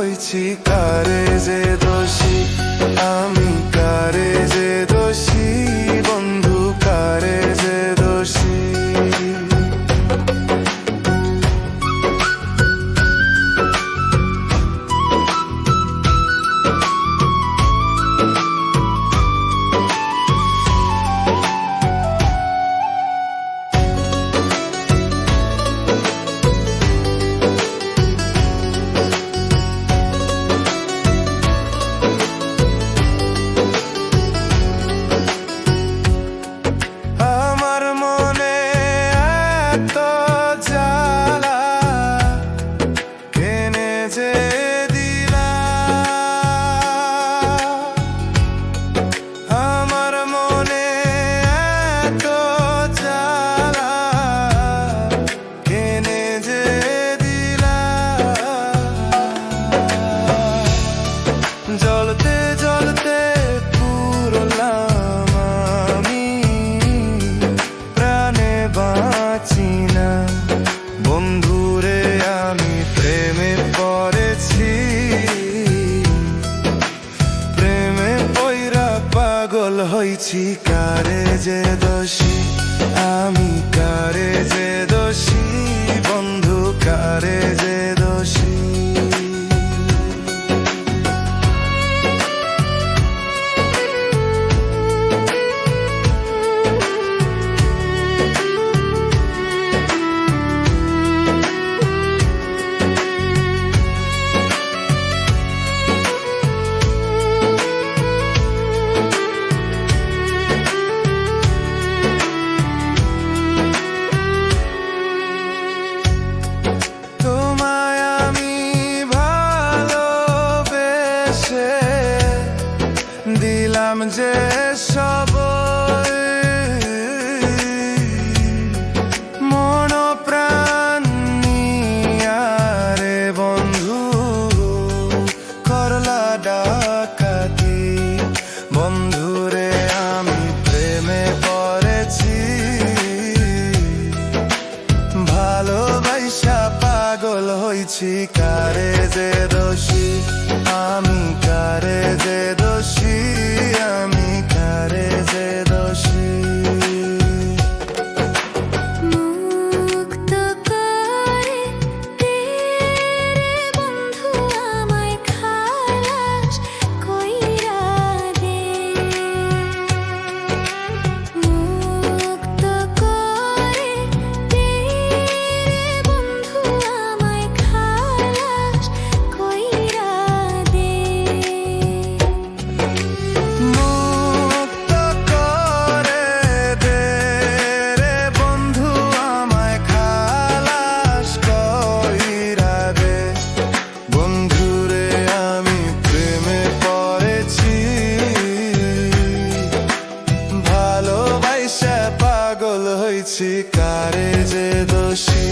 হইছি কারে যে দোষী, আমি কারে যে দোষী, বন্ধু কারে যে দোষী। জ্বলতে জ্বলতে পুরলাম আমি, প্রাণে বাঁচি না বন্ধুরে, আমি প্রেমে পড়েছি, প্রেমে পইরা পাগল হইছি কারে যে দোষী, আমি কারে যে দোষী, বন্ধু কারে যে দোষী। দিলাম যে সব মন প্রাণ নিয়ারে বন্ধু, করলা ডাকাতি বন্ধুরে, আমি প্রেমে পড়েছি, ভালোবাসা পাগল হইছি কারে যে দোষী, আমি কারে যে দোষী, আমি কারে যে দোষী। মুক্ত করে দে রে বন্ধু আমায়, খালাস কইরা দে। মুক্ত করে দে রে বন্ধু আমায়, খালাস কইরা দে। মুক্ত করে দে রে বন্ধু আমায়, খালাস কইরা দে। বন্ধুরে আমি প্রেমে পড়েছি, ভালোবাসা পাগল হইছি কারে যে দোষী।